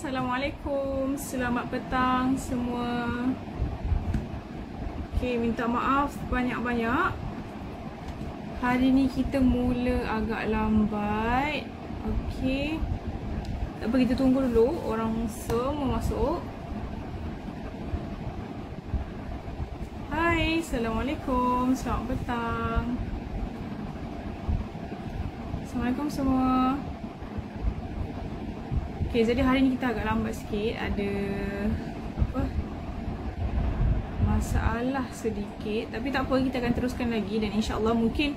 Assalamualaikum. Selamat petang semua. Okay, minta maaf banyak-banyak. Hari ni kita mula agak lambat. Okay, tak apa, kita tunggu dulu orang semua masuk. Hai, Assalamualaikum. Selamat petang. Assalamualaikum semua. Okay, jadi hari ni kita agak lambat sikit. Ada masalah sedikit. Tapi tak apa, kita akan teruskan lagi. Dan insyaAllah mungkin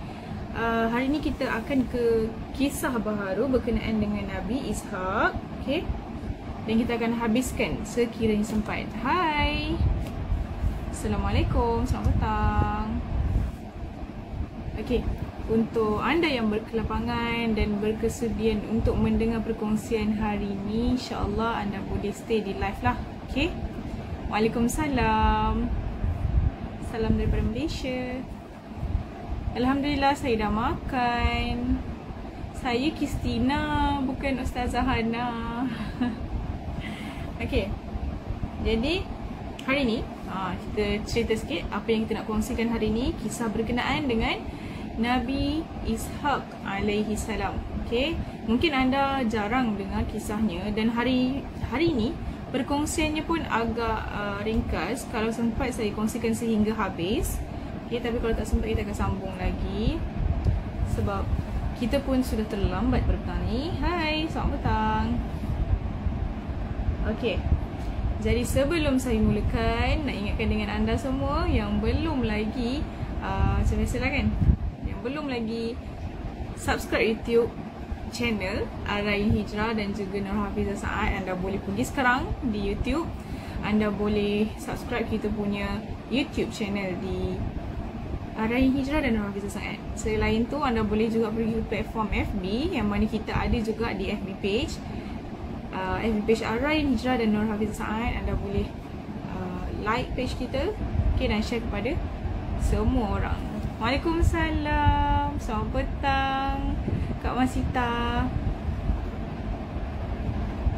hari ni kita akan ke kisah baharu berkenaan dengan Nabi Ishaq. Okay, dan kita akan habiskan sekiranya sempat. Hai, Assalamualaikum. Selamat petang. Okay, untuk anda yang berkelapangan dan berkesudian untuk mendengar perkongsian hari ini, insyaAllah anda boleh stay di live lah. Okay, Waalaikumsalam. Salam daripada Malaysia. Alhamdulillah saya dah makan. Saya Kristina, bukan Ustazah Hana. Okay, jadi hari ni kita cerita sikit apa yang kita nak kongsikan hari ni. Kisah berkenaan dengan Nabi Ishaq alaihi salam. Okay, mungkin anda jarang dengar kisahnya dan hari ini perkongsiannya pun agak ringkas. Kalau sempat saya kongsikan sehingga habis. Okay, tapi kalau tak sempat kita akan sambung lagi sebab kita pun sudah terlambat petang ni. Hai, selamat petang. Okay, jadi sebelum saya mulakan, nak ingatkan dengan anda semua yang belum lagi macam biasalah kan, belum lagi subscribe YouTube channel Arain Hijrah dan juga Nur Hafizah Saad, anda boleh pergi sekarang di YouTube. Anda boleh subscribe kita punya YouTube channel di Arain Hijrah dan Nur Hafizah Saad. Selain tu, anda boleh juga pergi ke platform FB yang mana kita ada juga di FB page. FB page Arain Hijrah dan Nur Hafizah Saad. Anda boleh like page kita, okay, dan share kepada semua orang. Waalaikumsalam. Selamat petang Kak Masita.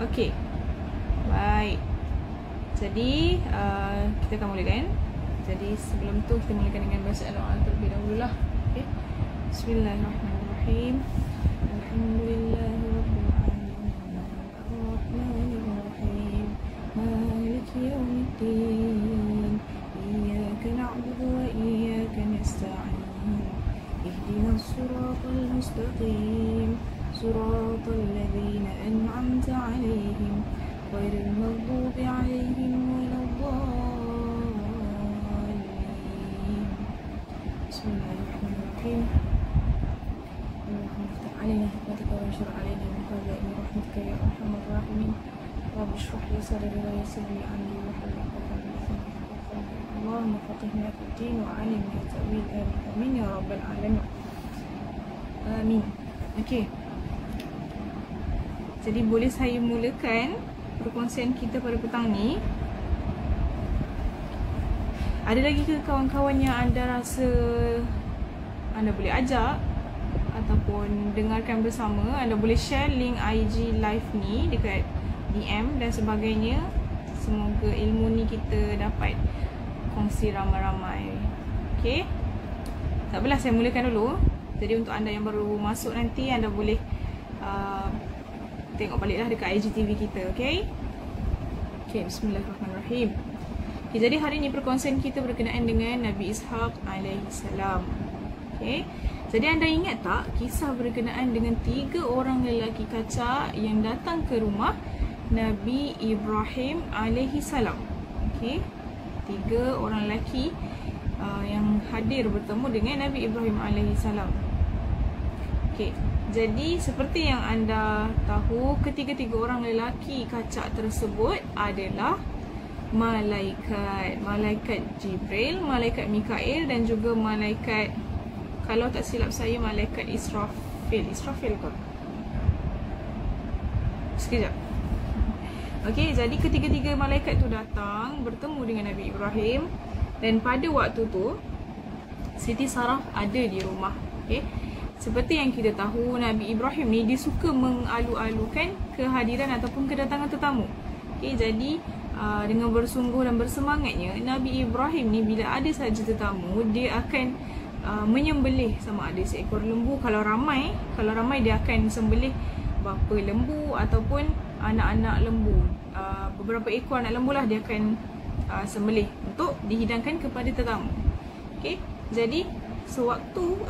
Okay, baik. Jadi kita akan mulakan. Jadi sebelum tu kita mulakan dengan bacaan doa terlebih dahulu lah. Okay, Bismillahirrahmanirrahim. Alhamdulillahirabbil alamin. Arrahmanirrahim. Maliki yaumiddin. Iyyaka na'budu wa iyyaka nasta'in. اهدنا الصراط المستقيم صراط الذين أنعمت عليهم غير المغضوب عليهم ولا الضالين. بسم الله الرحمن الرحيم. اللهم افتح علينا حكمتك وانشر علينا من خزائن رحمتك يا أرحم الراحمين. رب اشرح لي صدري ويسر لي أمري واحلل عقدة من لساني يفقهوا قولي. اللهم فقهنا في الدين وعلمنا التأويل. آمين آمين يا رب العالمين. Amin. Okay, jadi boleh saya mulakan perkongsian kita pada petang ni. Ada lagi ke kawan-kawan yang anda rasa anda boleh ajak ataupun dengarkan bersama? Anda boleh share link IG live ni dekat DM dan sebagainya. Semoga ilmu ni kita dapat kongsi ramai-ramai. Okay, tak apalah, saya mulakan dulu. Jadi untuk anda yang baru masuk nanti, anda boleh tengok baliklah dekat IGTV kita. Okay, okay, Bismillahirrahmanirrahim. Okay, jadi hari ni perkongsian kita berkenaan dengan Nabi Ishaq alaihi salam. Okay, jadi anda ingat tak kisah berkenaan dengan 3 orang lelaki kacak yang datang ke rumah Nabi Ibrahim alaihi salam? Okay, 3 orang lelaki yang hadir bertemu dengan Nabi Ibrahim alaihi salam. Okay, jadi seperti yang anda tahu, ketiga-tiga orang lelaki kacak tersebut adalah malaikat. Malaikat Jibril, malaikat Mikail dan juga malaikat, kalau tak silap saya, malaikat Israfil. Israfil ke? Sekejap. Okay, jadi ketiga-tiga malaikat tu datang bertemu dengan Nabi Ibrahim. Dan pada waktu tu Siti Sarah ada di rumah. Okay, seperti yang kita tahu, Nabi Ibrahim ni dia suka mengalu-alukan kehadiran ataupun kedatangan tetamu. Okay, jadi dengan bersungguh dan bersemangatnya, Nabi Ibrahim ni bila ada saja tetamu, dia akan menyembelih sama ada seekor lembu. Kalau ramai dia akan sembelih berapa lembu ataupun anak-anak lembu. Beberapa ekor anak lembu lah dia akan sembelih untuk dihidangkan kepada tetamu. Okay, jadi sewaktu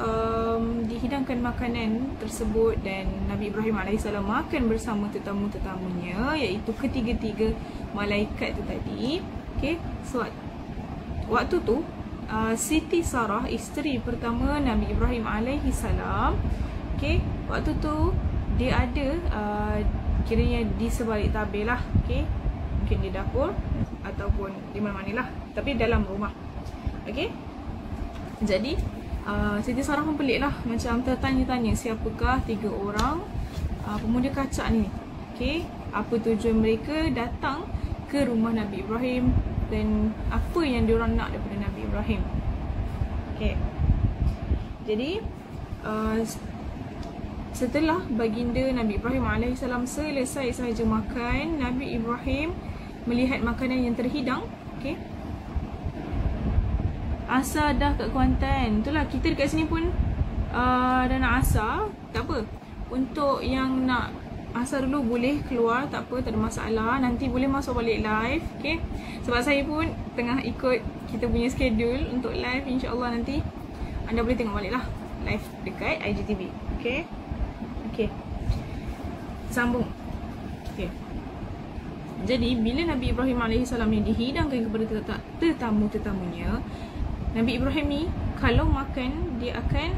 dihidangkan makanan tersebut dan Nabi Ibrahim AS makan bersama tetamu-tetamunya, iaitu ketiga-tiga malaikat tu tadi. Okay, waktu tu Siti Sarah, isteri pertama Nabi Ibrahim AS, okay, waktu tu dia ada kiranya di sebalik tabir lah. Okay, mungkin di dapur ataupun di mana-mana lah, tapi dalam rumah. Okay, jadi Siti Sarah pun pelik lah, macam tertanya-tanya siapakah tiga orang pemuda kacak ni. Okay, apa tujuan mereka datang ke rumah Nabi Ibrahim dan apa yang diorang nak daripada Nabi Ibrahim. Okay, jadi setelah baginda Nabi Ibrahim AS selesai sahaja makan, Nabi Ibrahim melihat makanan yang terhidang. Okay, asar dah kat Kuantan. Itulah, kita dekat sini pun dah nak asar. Tak apa, untuk yang nak asar dulu boleh keluar, tak apa, tak ada masalah. Nanti boleh masuk balik live. Okay, sebab saya pun tengah ikut kita punya schedule untuk live. InsyaAllah nanti anda boleh tengok balik lah live dekat IGTV. Okay, okay, sambung. Okay, jadi bila Nabi Ibrahim AS ni dihidangkan kepada tetamu-tetamunya, Nabi Ibrahim ni kalau makan, dia akan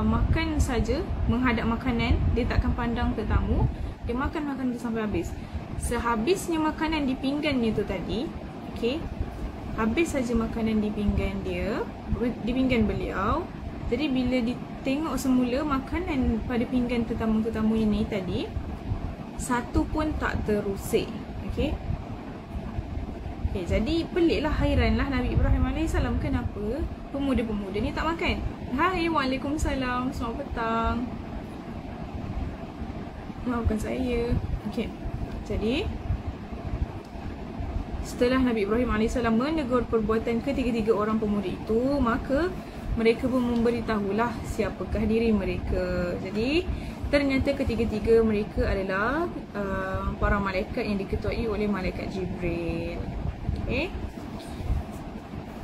makan saja, menghadap makanan, dia takkan pandang tetamu. Dia makan tu sampai habis. Sehabisnya makanan di pinggannya tu tadi, okay, habis saja makanan di pinggan dia, di pinggan beliau. Jadi bila ditengok semula makanan pada pinggan tetamu-tetamu ini tadi, satu pun tak terusik. Okay, okay, jadi peliklah, hairanlah Nabi Ibrahim AS, kenapa pemuda-pemuda ni tak makan. Hai, Waalaikumsalam, selamat petang. Maafkan saya. Okay, jadi setelah Nabi Ibrahim AS menegur perbuatan ketiga-tiga orang pemuda itu, maka mereka pun memberitahulah siapakah diri mereka. Jadi ternyata ketiga-tiga mereka adalah para malaikat yang diketuai oleh malaikat Jibril. Okay,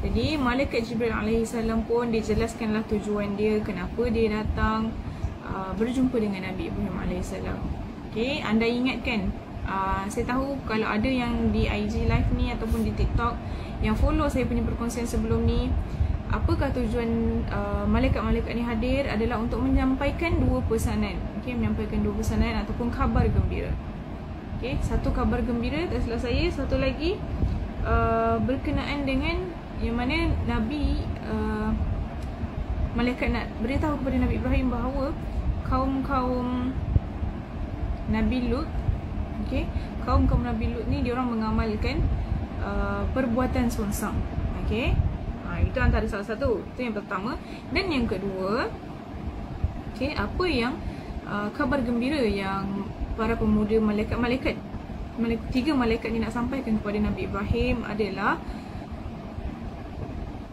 jadi malaikat Jibril AS pun dijelaskanlah tujuan dia, kenapa dia datang berjumpa dengan Nabi Ibrahim AS. Okay, anda ingatkan, saya tahu kalau ada yang di IG live ni ataupun di TikTok yang follow saya punya perkongsian sebelum ni, apakah tujuan malaikat-malaikat ni hadir adalah untuk menyampaikan dua pesanan. Okay, menyampaikan dua pesanan ataupun kabar gembira. Okay, satu kabar gembira tak silap saya, satu lagi berkenaan dengan yang mana Nabi malaikat nak beritahu kepada Nabi Ibrahim bahawa kaum-kaum Nabi Lut, okay, kaum-kaum Nabi Lut ni diorang mengamalkan perbuatan sonsang. Okay, itu antara salah satu. Itu yang pertama. Dan yang kedua, okay, apa yang kabar gembira yang para pemuda malaikat-malaikat, tiga malaikat ni nak sampaikan kepada Nabi Ibrahim adalah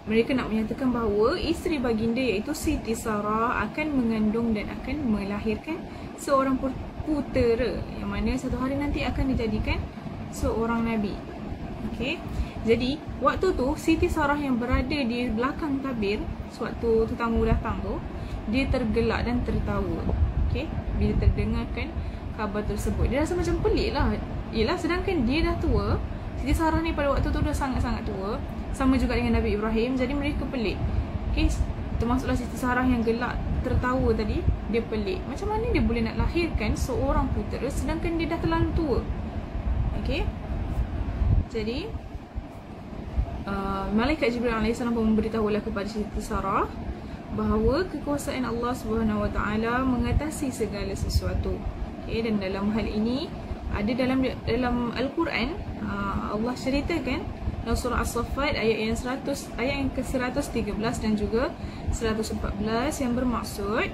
mereka nak menyatakan bahawa isteri baginda iaitu Siti Sarah akan mengandung dan akan melahirkan seorang putera yang mana satu hari nanti akan dijadikan seorang Nabi. Okay, jadi waktu tu Siti Sarah yang berada di belakang tabir sewaktu tetamu datang tu, dia tergelak dan tertawa. Okay, bila terdengarkan kabar tersebut, dia rasa macam pelik lah. Yelah, sedangkan dia dah tua. Siti Sarah ni pada waktu tu dah sangat-sangat tua, sama juga dengan Nabi Ibrahim. Jadi mereka pelik. Okay, termasuklah Siti Sarah yang gelak tertawa tadi. Dia pelik, macam mana dia boleh nak lahirkan seorang putera sedangkan dia dah terlalu tua. Okay, jadi malaikat Jibril AS pun memberitahulah kepada Siti Sarah bahawa kekuasaan Allah SWT mengatasi segala sesuatu. Okay, dan dalam hal ini ada dalam Al-Quran, Allah ceritakan dalam surah As-Saffat ayat yang ke-113 dan juga 114 yang bermaksud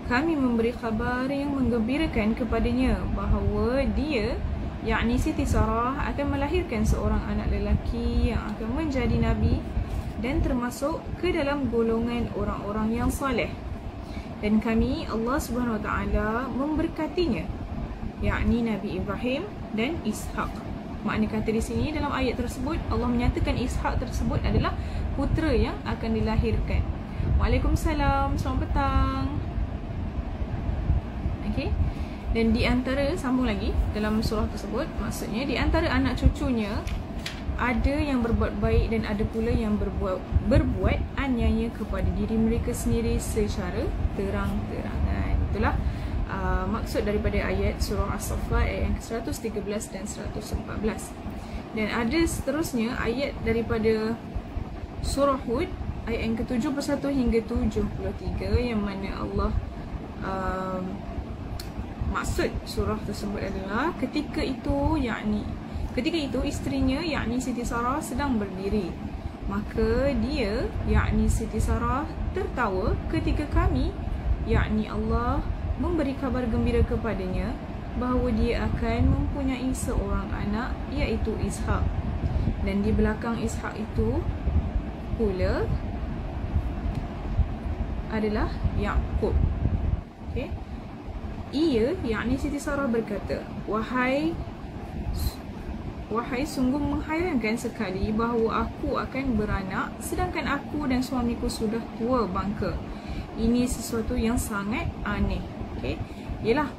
kami memberi khabar yang menggembirakan kepadanya bahawa dia, yakni Siti Sarah, akan melahirkan seorang anak lelaki yang akan menjadi nabi dan termasuk ke dalam golongan orang-orang yang saleh. Dan kami, Allah Subhanahu Wa Taala, memberkatinya, yakni Nabi Ibrahim dan Ishak. Makna kata di sini dalam ayat tersebut, Allah menyatakan Ishak tersebut adalah putera yang akan dilahirkan. Waalaikumsalam, selamat petang. Okey. Dan di antara, sambung lagi dalam surah tersebut, maksudnya di antara anak cucunya ada yang berbuat baik dan ada pula yang berbuat aniaya kepada diri mereka sendiri secara terang-terangan. Itulah maksud daripada ayat surah As-Saffat ayat yang ke-113 dan 114. Dan ada seterusnya ayat daripada surah Hud ayat yang ke-71 hingga 73 yang mana Allah maksud surah tersebut adalah ketika itu isterinya, yakni Siti Sarah, sedang berdiri. Maka dia, yakni Siti Sarah, tertawa ketika kami, yakni Allah, memberi kabar gembira kepadanya bahawa dia akan mempunyai seorang anak, iaitu Ishak. Dan di belakang Ishak itu pula adalah Yaqub. Okay. Ia, yakni Siti Sarah, berkata, Wahai sungguh menghairankan sekali bahawa aku akan beranak sedangkan aku dan suamiku sudah tua bangka. Ini sesuatu yang sangat aneh. Okay. Yalah,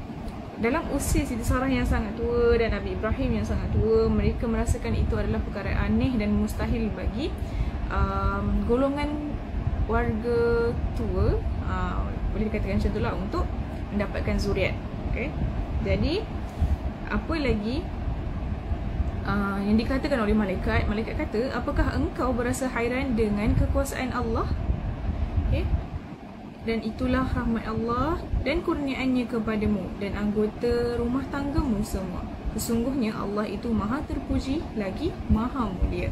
dalam usia Siti Sarah yang sangat tua dan Nabi Ibrahim yang sangat tua, mereka merasakan itu adalah perkara aneh dan mustahil bagi golongan warga tua, boleh dikatakan macam itulah, untuk mendapatkan zuriat. Okay. Jadi apa lagi yang dikatakan oleh malaikat kata, apakah engkau berasa hairan dengan kekuasaan Allah? Okay. Dan itulah rahmat Allah dan kurniaannya kepadamu dan anggota rumah tanggamu semua. Sesungguhnya Allah itu maha terpuji lagi maha mulia.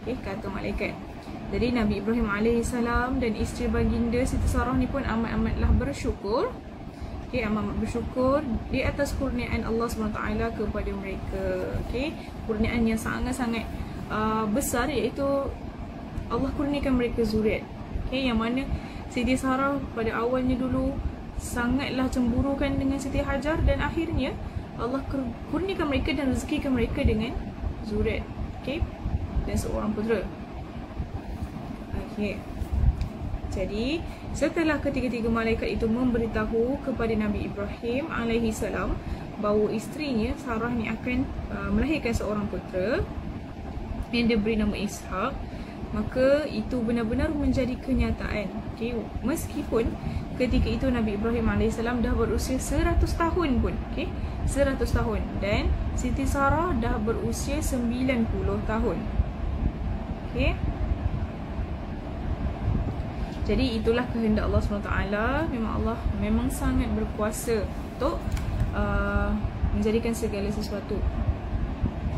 Okay, kata malaikat. Jadi Nabi Ibrahim AS dan isteri baginda Siti Sarah ni pun amat-amatlah bersyukur. Okay, amat bersyukur di atas kurniaan Allah SWT kepada mereka. Okay, kurniaan yang sangat-sangat besar, iaitu Allah kurniakan mereka zuriat. Okay, yang mana Siti Sarah pada awalnya dulu sangatlah cemburukan dengan Siti Hajar, dan akhirnya Allah kurniakan mereka dan rezekikan mereka dengan zuriat. Okay, dan seorang putera. Okay. Jadi setelah ketiga-tiga malaikat itu memberitahu kepada Nabi Ibrahim AS bahawa isterinya Sarah ni akan melahirkan seorang putera yang diberi nama Ishak, maka itu benar-benar menjadi kenyataan. Okay. Meskipun ketika itu Nabi Ibrahim AS dah berusia 100 tahun pun. Okay. 100 tahun. Dan Siti Sarah dah berusia 90 tahun. Okay. Jadi itulah kehendak Allah SWT. Memang Allah memang sangat berkuasa untuk menjadikan segala sesuatu.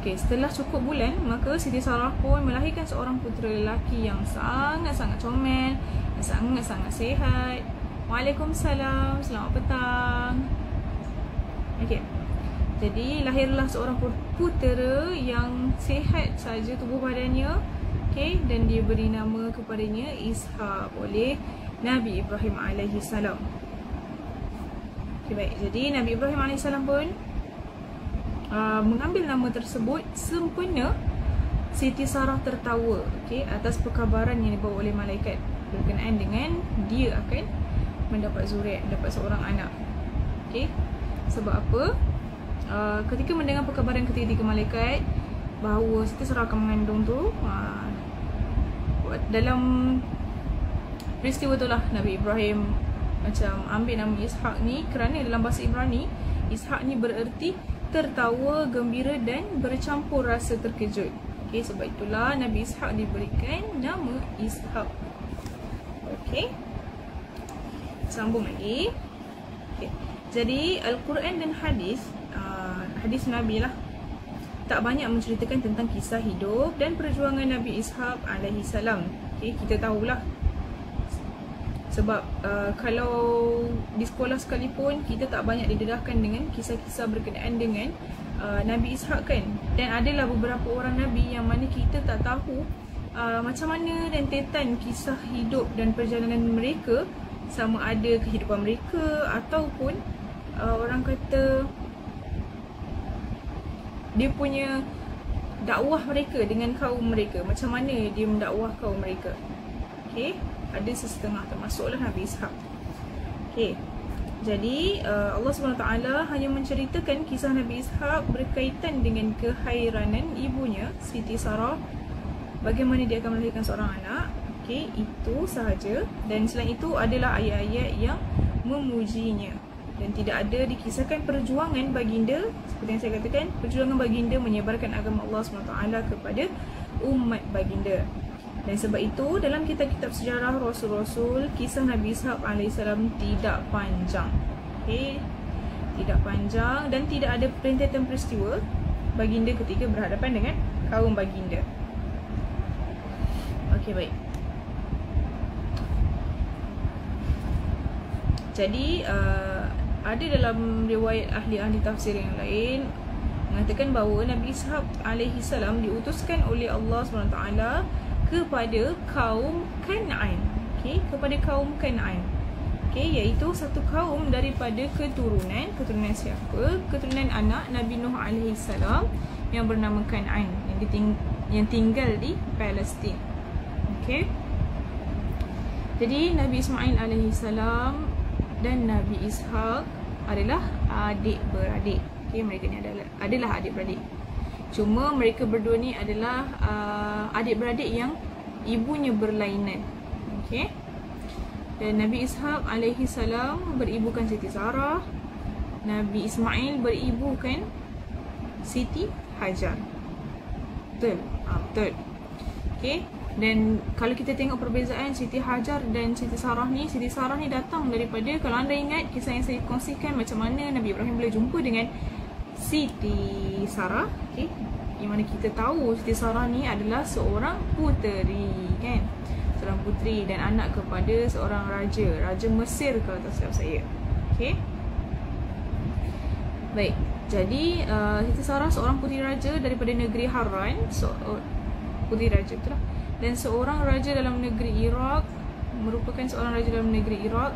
Okay, setelah cukup bulan, maka Siti Sarah pun melahirkan seorang putera lelaki yang sangat-sangat comel, yang sangat-sangat sihat. Waalaikumsalam, selamat petang. Okay. Jadi lahirlah seorang putera yang sihat saja tubuh badannya. Okay, dan dia beri nama kepadanya Ishak oleh Nabi Ibrahim AS. Okay, baik. Jadi Nabi Ibrahim AS pun mengambil nama tersebut sempena Siti Sarah tertawa, okay, atas perkabaran yang dibawa oleh malaikat berkenaan dengan dia akan mendapat zuriat, dapat seorang anak. Okay. Sebab apa? Ketika mendengar perkabaran ketiga-tiga malaikat bahawa Siti Sarah akan mengandung tu, dalam peristiwa itulah Nabi Ibrahim macam ambil nama Ishak ni, kerana dalam bahasa Ibrani Ishak ni bererti tertawa, gembira dan bercampur rasa terkejut. Okay, sebab itulah Nabi Ishak diberikan nama Ishak. Okay, sambung lagi. Okay. Jadi Al-Quran dan hadis Nabi lah tak banyak menceritakan tentang kisah hidup dan perjuangan Nabi Ishak AS. Okay, kita tahulah Sebab kalau di sekolah sekalipun kita tak banyak didedahkan dengan kisah-kisah berkenaan dengan Nabi Ishaq kan. Dan adalah beberapa orang Nabi yang mana kita tak tahu macam mana rentetan kisah hidup dan perjalanan mereka, sama ada kehidupan mereka ataupun orang kata dia punya dakwah mereka dengan kaum mereka, macam mana dia mendakwah kaum mereka. Okay, ada sesetengah termasuklah Nabi Ishaq. Okay, jadi Allah SWT hanya menceritakan kisah Nabi Ishaq berkaitan dengan kehairanan ibunya Siti Sarah, bagaimana dia akan melahirkan seorang anak. Okay, itu sahaja. Dan selain itu adalah ayat-ayat yang memujinya. Dan tidak ada dikisahkan perjuangan baginda, seperti yang saya katakan, perjuangan baginda menyebarkan agama Allah SWT kepada umat baginda. Dan sebab itu dalam kitab-kitab sejarah Rasul-Rasul, kisah Nabi Ishaq AS tidak panjang. Okay, tidak panjang dan tidak ada rentetan peristiwa baginda ketika berhadapan dengan kaum baginda. Okay, baik. Jadi ada dalam riwayat ahli-ahli tafsir yang lain mengatakan bahawa Nabi Ishaq AS diutuskan oleh Allah SWT kepada kaum Kan'an. Okay, kepada kaum Kan'an. Okay, iaitu satu kaum daripada keturunan siapa? Keturunan anak Nabi Nuh AS yang bernama Kan'an, yang tinggal di Palestin. Okay, jadi Nabi Ismail AS dan Nabi Ishaq adalah adik-beradik. Okay, mereka ni adalah adik-beradik. Cuma mereka berdua ni adalah adik-beradik yang ibunya berlainan. Okay, dan Nabi Ishaq AS beribukan Siti Sarah, Nabi Ismail beribukan Siti Hajar. Betul? Betul. Okay, dan kalau kita tengok perbezaan Siti Hajar dan Siti Sarah ni datang daripada, kalau anda ingat kisah yang saya kongsikan macam mana Nabi Ibrahim boleh jumpa dengan Siti Sarah. Okay, yang mana kita tahu Siti Sarah ni adalah seorang puteri kan, seorang puteri dan anak kepada seorang Raja Mesir kalau tak silap saya. Okay, baik. Jadi Siti Sarah seorang puteri raja daripada negeri Haran, puteri raja, betul lah. Dan seorang raja dalam negeri Iraq, merupakan seorang raja dalam negeri Iraq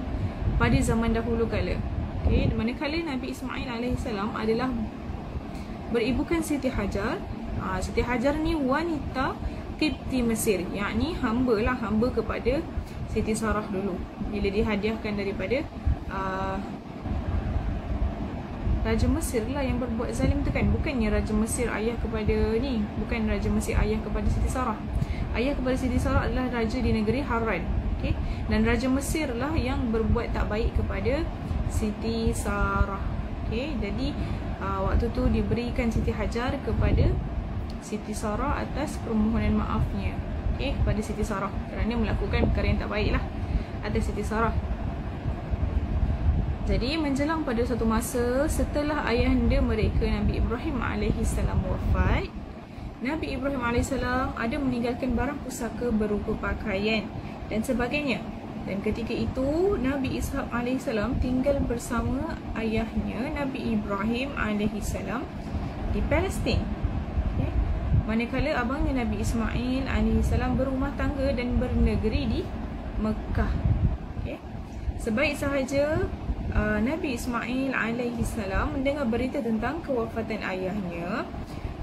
pada zaman dahulu kala. Okay, manakala Nabi Ismail AS adalah beribukan Siti Hajar. Siti Hajar ni wanita Qibti Mesir, yakni hamba kepada Siti Sarah dulu bila dihadiahkan daripada Raja Mesir lah yang berbuat zalim tu kan. Bukannya Raja Mesir ayah kepada ni, bukan Raja Mesir ayah kepada Siti Sarah. Ayah kepada Siti Sarah adalah raja di negeri Haran. Okay, dan Raja Mesir lah yang berbuat tak baik kepada Siti Sarah. Okay, jadi waktu tu diberikan Siti Hajar kepada Siti Sarah atas permohonan maafnya. Okay, kepada Siti Sarah kerana melakukan perkara yang tak baik lah atas Siti Sarah. Jadi menjelang pada satu masa setelah ayahanda mereka Nabi Ibrahim AS wafat, Nabi Ibrahim AS ada meninggalkan barang pusaka berupa pakaian dan sebagainya. Dan ketika itu Nabi Ishaq AS tinggal bersama ayahnya Nabi Ibrahim AS di Palestin. Okay, manakala abangnya Nabi Ismail AS berumah tangga dan bernegeri di Mekah. Okay, sebaik sahaja Nabi Ismail AS mendengar berita tentang kewafatan ayahnya,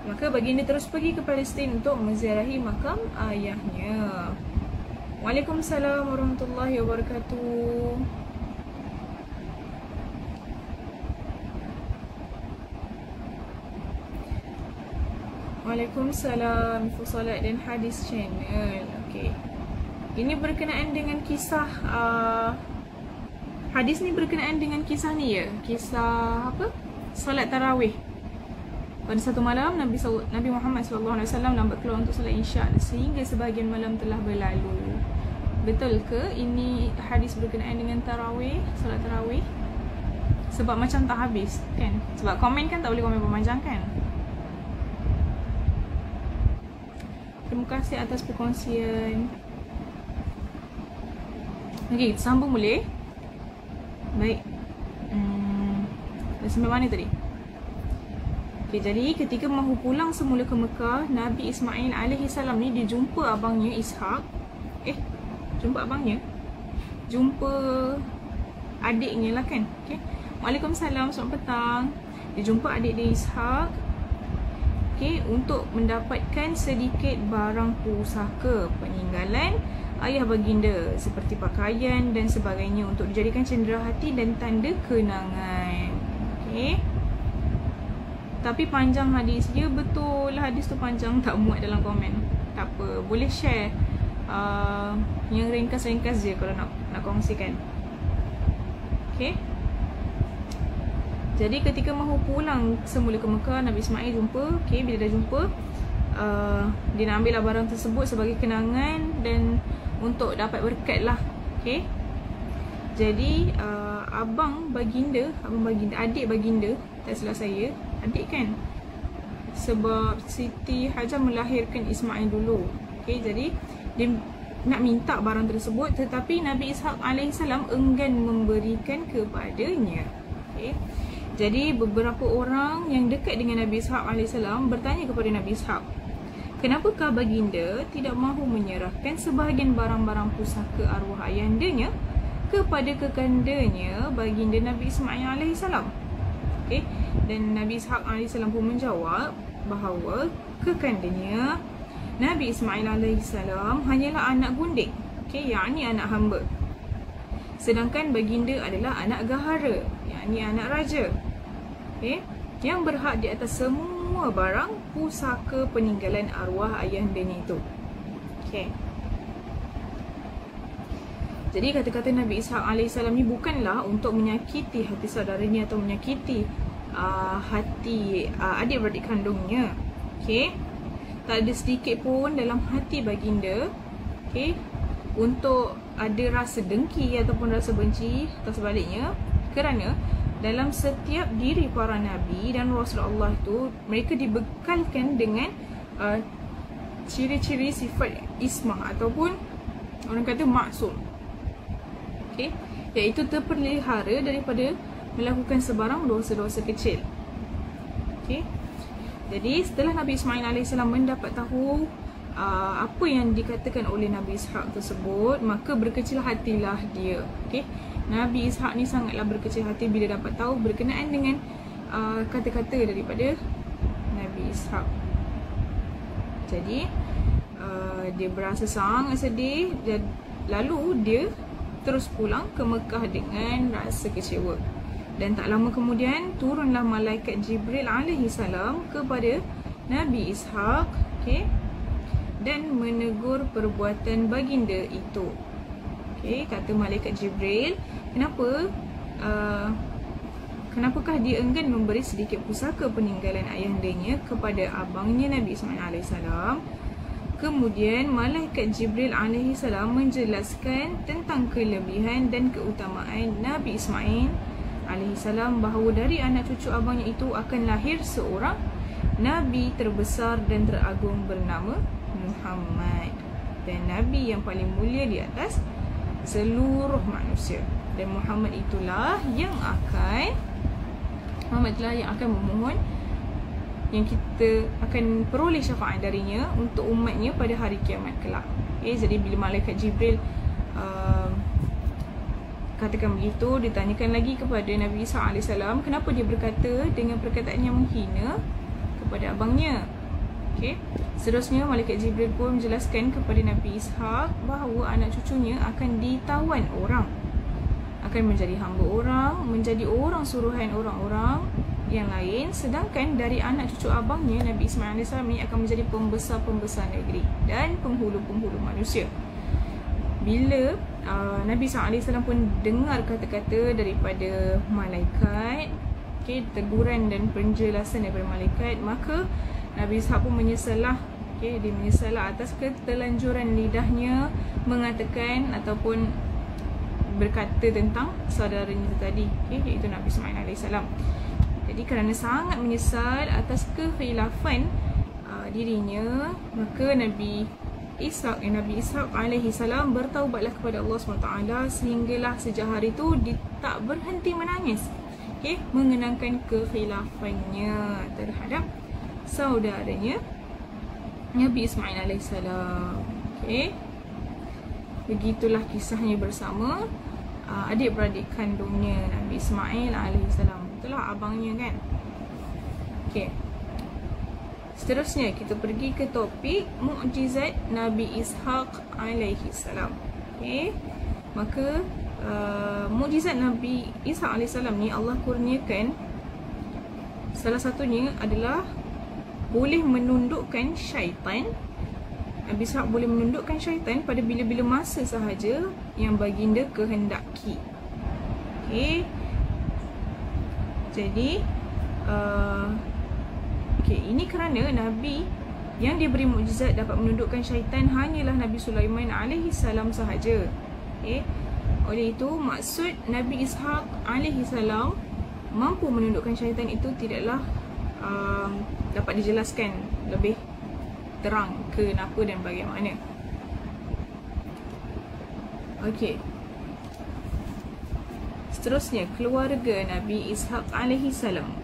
maka baginda terus pergi ke Palestin untuk menziarahi makam ayahnya. Waalaikumsalam warahmatullahi wabarakatuh. Waalaikumsalam, Fusalat dan Hadis Channel. Okay, ini berkenaan dengan kisah hadis ni berkenaan dengan kisah ni ya. Kisah apa? Solat tarawih. Pada satu malam Nabi Muhammad SAW lambat keluar untuk solat isyak sehingga sebahagian malam telah berlalu. Betul ke ini hadis berkenaan dengan tarawih, solat tarawih? Sebab macam tak habis kan? Sebab komen kan tak boleh komen panjang kan? Terima kasih atas perkongsian. Okey, kita sambung boleh? Baik. Dah sampai mana tadi? Okey, jadi ketika mahu pulang semula ke Mekah, Nabi Ismail alaihi salam ni dia jumpa abangnya Ishak. Jumpa abangnya? Jumpa adiknya lah kan? Okey. Waalaikumsalam, selamat petang. Dia jumpa adik dia Ishak. Okey, untuk mendapatkan sedikit barang pusaka peninggalan ayah baginda seperti pakaian dan sebagainya untuk dijadikan cenderahati dan tanda kenangan. Okey. Tapi panjang hadis dia, betul hadis tu panjang, tak muat dalam komen. Tak apa, boleh share yang ringkas-ringkas je kalau nak kongsikan. Okey. Jadi ketika mahu pulang semula ke Mekah, Nabi Ismail jumpa. Okey, bila dah jumpa, dia nak ambil lah barang tersebut sebagai kenangan dan untuk dapat berkat lah. Okey. Jadi abang baginda, adik baginda, tak silap saya, adik kan? Sebab Siti Hajar melahirkan Ismail dulu. Okey, jadi dia nak minta barang tersebut, tetapi Nabi Ishak alaihissalam enggan memberikan kepadanya. Okey. Jadi beberapa orang yang dekat dengan Nabi Ishak alaihissalam bertanya kepada Nabi Ishak, kenapakah baginda tidak mahu menyerahkan sebahagian barang-barang pusaka arwah ayandanya kepada kekandanya baginda Nabi Ismail alaihissalam? Okay. Dan Nabi Ishak alaihissalam pun menjawab bahawa kekandanya Nabi Ismail alaihissalam hanyalah anak gundik, okay, yakni anak hamba. Sedangkan baginda adalah anak gahara, yakni anak raja. Okay, yang berhak di atas semua barang pusaka peninggalan arwah ayahandanya itu. Okay. Jadi kata-kata Nabi Ishak alaihissalam ni bukanlah untuk menyakiti hati saudaranya atau menyakiti hati adik-beradik kandungnya. Okay. Tak ada sedikit pun dalam hati baginda, okay, untuk ada rasa dengki ataupun rasa benci atau sebaliknya, kerana dalam setiap diri para Nabi dan Rasulullah itu, mereka dibekalkan dengan ciri-ciri sifat ismah ataupun orang kata maksum. Okay, iaitu terpelihara daripada melakukan sebarang dosa-dosa kecil. Okay. Jadi setelah Nabi Ismail AS mendapat tahu apa yang dikatakan oleh Nabi Ishak tersebut, maka berkecil hatilah dia. Okay. Nabi Ishak ni sangatlah berkecil hati bila dapat tahu berkenaan dengan kata-kata daripada Nabi Ishak. Jadi dia berasa sangat sedih dan lalu dia terus pulang ke Mekah dengan rasa kecewa. Dan tak lama kemudian turunlah malaikat Jibril alaihissalam kepada Nabi Ishak, okay, dan menegur perbuatan baginda itu. Okay, kata malaikat Jibril, kenapakah dia enggan memberi sedikit pusaka peninggalan ayahandanya kepada abangnya Nabi Ismail alaihissalam? Kemudian malaikat Jibril alaihissalam menjelaskan tentang kelebihan dan keutamaan Nabi Ismail alaihissalam, bahawa dari anak cucu abangnya itu akan lahir seorang Nabi terbesar dan teragung bernama Muhammad, dan Nabi yang paling mulia di atas seluruh manusia. Dan Muhammad itulah yang akan memohon, yang kita akan peroleh syafaat darinya untuk umatnya pada hari kiamat kelak. Okay, jadi bila malaikat Jibril katakan begitu, ditanyakan lagi kepada Nabi Isa AS, kenapa dia berkata dengan perkataan yang menghina kepada abangnya. Okay. Seterusnya malaikat Jibril pun menjelaskan kepada Nabi Ishak bahawa anak cucunya akan ditawan orang, akan menjadi hamba orang, menjadi orang suruhan orang-orang yang lain. Sedangkan dari anak cucu abangnya Nabi Ismail AS ni akan menjadi pembesar-pembesar negeri dan penghulu-penghulu manusia. Bila Nabi SAW pun dengar kata-kata daripada malaikat, okay, teguran dan penjelasan daripada malaikat, maka Nabi Ishak pun menyesallah. Okay, dia menyesallah atas ketelanjuran lidahnya mengatakan ataupun berkata tentang saudaranya tadi, okay, iaitu Nabi Ismail AS. Jadi kerana sangat menyesal atas kekhilafan dirinya, maka Nabi Nabi Ishaq alaihi salam bertaubatlah kepada Allah SWT sehinggalah sejak hari itu dia tak berhenti menangis, mengenangkan kekhilafannya terhadap saudaranya Nabi Ismail alaihi salam. Begitulah kisahnya bersama adik-beradik kandungnya Nabi Ismail alaihi salam. Itulah abangnya kan. Seterusnya kita pergi ke topik mukjizat Nabi Ishaq alaihi salam. Maka mukjizat Nabi Ishaq alaihi salam ni Allah kurniakan, salah satunya adalah boleh menundukkan syaitan. Nabi Ishaq boleh menundukkan syaitan pada bila-bila masa sahaja yang baginda kehendaki. Jadi ini kerana Nabi yang diberi mukjizat dapat menundukkan syaitan hanyalah Nabi Sulaiman alaihi salam sahaja. Oleh itu maksud Nabi Ishaq alaihi salam mampu menundukkan syaitan itu tidaklah dapat dijelaskan lebih terang kenapa dan bagaimana. Seterusnya keluarga Nabi Ishaq alaihi salam.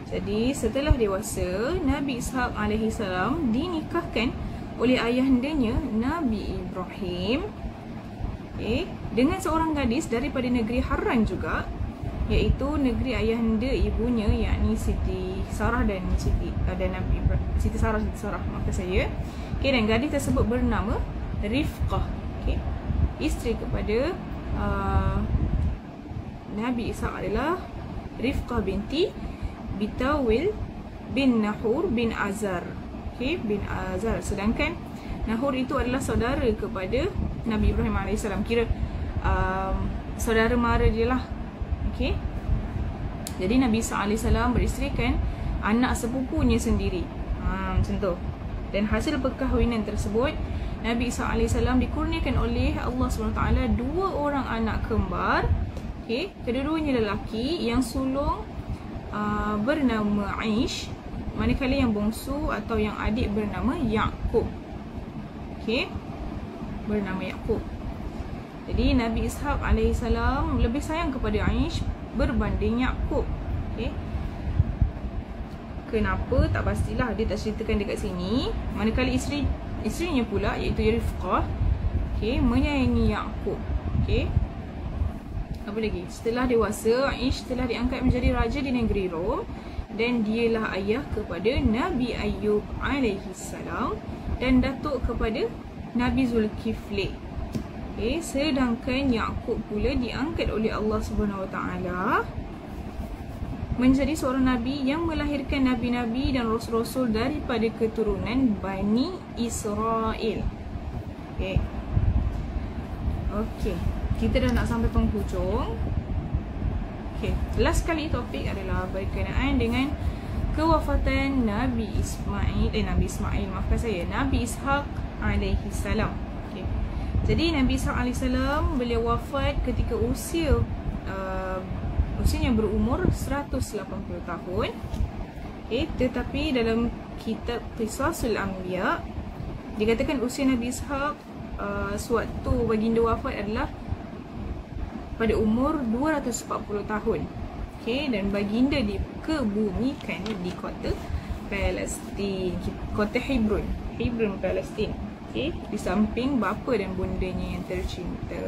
Jadi setelah dewasa, Nabi Ishaq alaihi salam dinikahkan oleh ayahandanya Nabi Ibrahim dengan seorang gadis daripada negeri Haran juga, iaitu negeri ayahanda ibunya, yakni Siti Sarah dan Siti Sarah, dan gadis tersebut bernama Rifqah, isteri kepada Nabi Ishaq adalah Rifqah binti Bitawil bin Nahur bin Azar, bin Azar. Sedangkan Nahur itu adalah saudara kepada Nabi Ibrahim AS, kira saudara mara dia lah. Jadi Nabi Ishaq AS beristerikan anak sepupunya sendiri, macam tu. Dan hasil perkahwinan tersebut, Nabi Ishaq AS dikurniakan oleh Allah SWT 2 orang anak kembar. Kedua-duanya lelaki, yang sulung bernama Aish, manakala yang bongsu atau yang adik bernama Yaqub. Bernama Yaqub. Jadi Nabi Ishaq AS lebih sayang kepada Aish berbanding Yaqub. Kenapa? Tak pastilah, dia tak ceritakan dekat sini. Manakala isterinya pula, iaitu Rifqah, menyayangi Yaqub. Apa lagi? Setelah dewasa, Aish telah diangkat menjadi raja di negeri Rom, dan dialah ayah kepada Nabi Ayub alaihi salam dan datuk kepada Nabi Zulkifli. Sedangkan Yaqub pula diangkat oleh Allah SWT menjadi seorang nabi yang melahirkan nabi-nabi dan rasul-rasul daripada keturunan Bani Israel. Kita dah nak sampai penghujung. Last kali topik adalah berkenaan dengan kewafatan Nabi Ishaq alaihi salam. Jadi Nabi Ishaq alaihi salam beliau wafat ketika usianya berumur 180 tahun. Tetapi dalam kitab Qisasul Anbiya dikatakan usia Nabi Ishaq sewaktu baginda wafat adalah pada umur 240 tahun. Dan baginda dikebumikan di kota Palestin, kota Hebron, Palestin. Di samping bapa dan bundanya yang tercinta.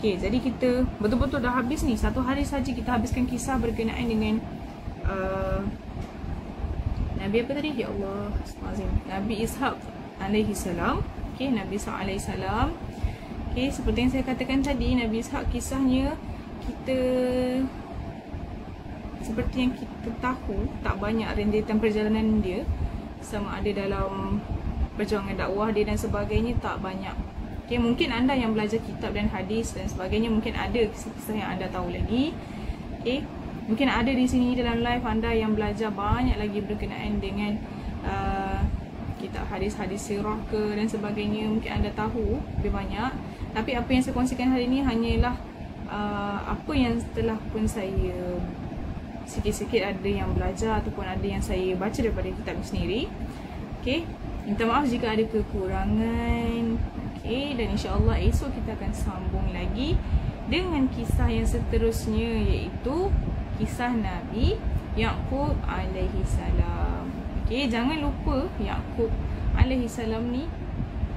Jadi kita betul-betul dah habis ni. Satu hari saja kita habiskan kisah berkenaan dengan Nabi apa tadi? Ya Allah, Nabi Ishaq alaihi salam. Nabi Ishaq alaihi salam. Seperti yang saya katakan tadi, Nabi Ishaq kisahnya seperti yang kita tahu, tak banyak rentetan perjalanan dia, sama ada dalam perjuangan dakwah dia dan sebagainya, tak banyak. Mungkin anda yang belajar kitab dan hadis dan sebagainya, mungkin ada kisah-kisah yang anda tahu lagi. Mungkin ada di sini dalam live anda yang belajar banyak lagi berkenaan dengan kitab hadis-hadis sirah ke dan sebagainya, mungkin anda tahu lebih banyak. Tapi apa yang saya kongsikan hari ini hanyalah apa yang telah pun saya sikit-sikit ada yang belajar ataupun ada yang saya baca daripada kitab sendiri. Minta maaf jika ada kekurangan. Okey, dan insya-Allah esok kita akan sambung lagi dengan kisah yang seterusnya, iaitu kisah Nabi Yaqub alaihi salam. Okey, jangan lupa Yaqub alaihi salam ni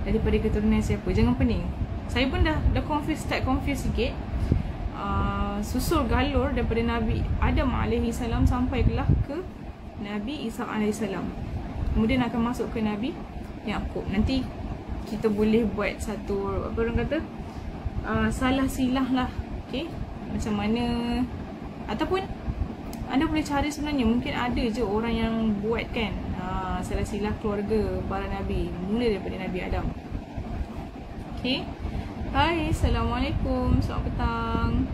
daripada keturunan siapa? Jangan pening. Saya pun dah start confuse sikit. Susul galur daripada Nabi Adam alaihi salam sampailah ke Nabi Isa alaihi salam. Kemudian akan masuk ke Nabi Yaqub. Nanti kita boleh buat satu, apa orang kata, salah silah lah. Okay, macam mana, ataupun anda boleh cari sebenarnya, mungkin ada je orang yang buat kan, salah silah keluarga para Nabi, mula daripada Nabi Adam. Okay, hai, Assalamualaikum, selamat petang.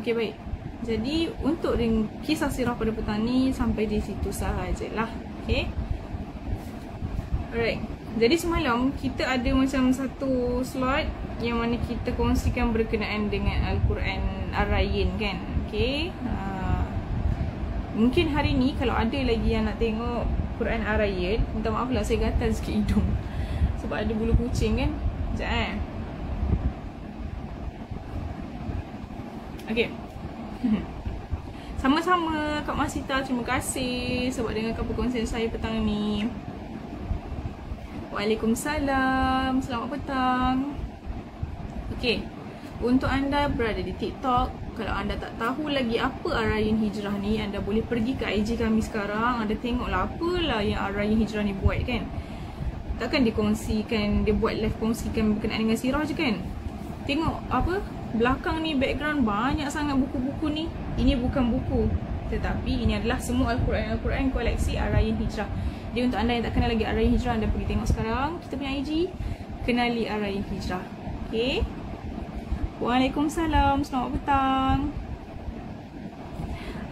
Okay, baik. Jadi untuk kisah sirah pada petang ni sampai di situ sahajalah. Okay, alright. Jadi semalam kita ada macam satu slot yang mana kita kongsikan berkenaan dengan Al-Quran Ar-Rayyin kan. Okay, mungkin hari ni kalau ada lagi yang nak tengok Quran Ar-Rayyin, minta maaf lah saya gatal sikit hidung sebab ada bulu kucing kan. Sekejap Okay. Sama-sama Kak Masita, terima kasih sebab dengarkan perkongsian saya petang ni. Waalaikumsalam, selamat petang. Okey, untuk anda berada di TikTok, kalau anda tak tahu lagi apa Ar-Rayyin Hijrah ni, anda boleh pergi ke IG kami sekarang. Anda tengoklah apalah yang Ar-Rayyin Hijrah ni buat kan. Takkan dikongsikan, dia buat live kongsikan berkenaan dengan sirah je kan. Tengok apa, belakang ni background banyak sangat buku-buku ni. Ini bukan buku, tetapi ini adalah semua Al-Quran koleksi Ar-Rayyin Hijrah. Jadi untuk anda yang tak kenal lagi Ar-Rayyin Hijrah, anda pergi tengok sekarang kita punya IG, kenali Ar-Rayyin Hijrah. Okay. Waalaikumsalam, selamat petang.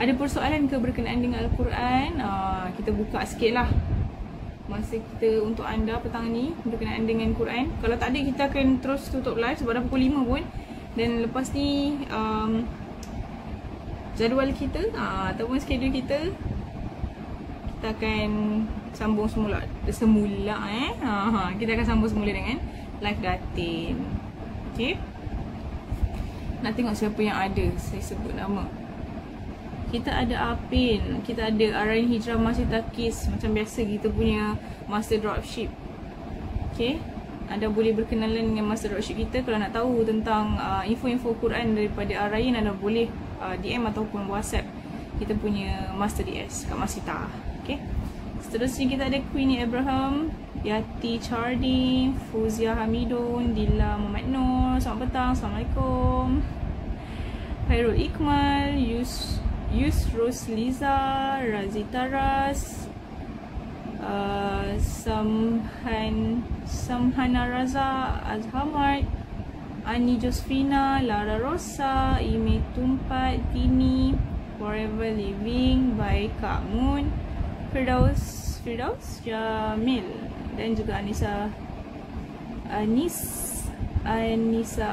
Ada persoalan ke berkenaan dengan Al-Quran? Kita buka sikit lah masa kita untuk anda petang ni berkenaan dengan Quran. Kalau tak ada, kita akan terus tutup live sebab dah pukul 5 pun. Dan lepas ni jadual kita ataupun schedule kita akan sambung semula. Kita akan sambung semula dengan live datin. Okay, nak tengok siapa yang ada, saya sebut nama. Kita ada Apin, kita ada Ar-Rayyin Hijrah Masih Takis. Macam biasa kita punya Master Dropship. Okay, anda boleh berkenalan dengan Master Dropship kita. Kalau nak tahu tentang info-info Quran daripada Ar-Rayyin, anda boleh DM ataupun WhatsApp kita punya Master DS Kak Masita. Okay, seterusnya kita ada Queenie Abraham, Yati Chardi, Fuzia Hamidun, Dila Muhammad Nur. Selamat petang, Assalamualaikum. Khairul Iqmal, Yusrus Liza, Razita Ras, Samhana Raza, Azhamart, Ani Josfina, Lara Rosa, Ime Tumpat, Tini, Forever Living by Kak Moon, Firdaus Jamil, dan juga Anissa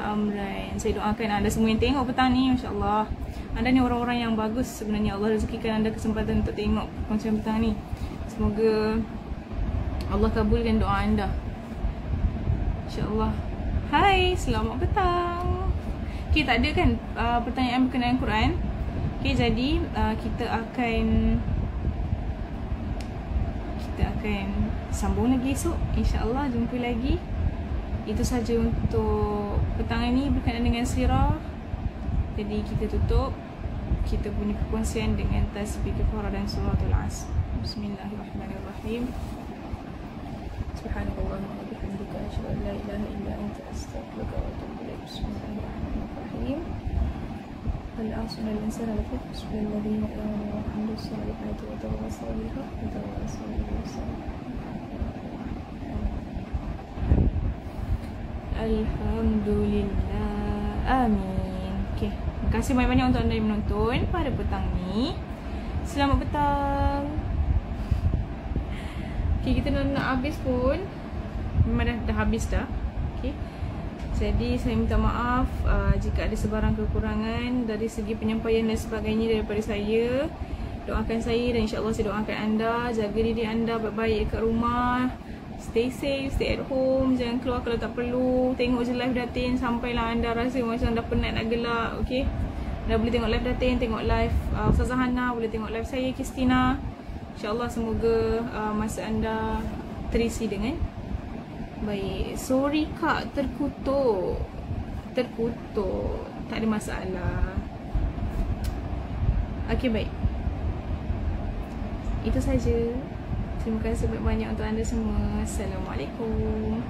Amran. Saya doakan anda semua yang tengok petang ni, masya-Allah, anda ni orang-orang yang bagus sebenarnya. Allah rezekikan anda kesempatan untuk tengok perkongsian petang ni. Semoga Allah kabulkan doa anda, insya-Allah. Hai, selamat petang. Okay, tak ada kan pertanyaan berkenaan Quran. Okay, jadi kita akan sambung lagi esok, insya-Allah. Jumpa lagi. Itu saja untuk petang ini berkenaan dengan sirah. Jadi kita tutup kita punya perkongsian dengan tasbih kafarah dan suratul Asr. Bismillahirrahmanirrahim. Subhanakallahumma wa bihamdika asyhadu an la ilaha illa anta astaghfiruka wa atubu ilaik. Bismillahirrahmanirrahim. Al-asr al-insana lafi khusr alladhina amanu wa amilus salihati wa tawassaw bil haqqi wa tawassaw bis sabr. Alhamdulillah. Amin. Okay, terima kasih banyak-banyak untuk anda yang menonton pada petang ni. Selamat petang. Okay, kita nak habis pun. Memang dah habis dah. Okay, jadi saya minta maaf jika ada sebarang kekurangan dari segi penyampaian dan sebagainya daripada saya. doakan saya dan insyaAllah saya doakan anda. Jaga diri anda baik-baik kat rumah. Stay safe, stay at home. Jangan keluar kalau tak perlu. Tengok je live Datin sampailah anda rasa macam dah penat nak gelak. Okay, dah boleh tengok live Datin, tengok live Ustazah Hana, boleh tengok live saya Kristina. InsyaAllah semoga masa anda terisi dengan baik. Sorry kak, terkutuk. Tak ada masalah. Okay, baik. Itu saja. Terima kasih banyak-banyak untuk anda semua. Assalamualaikum.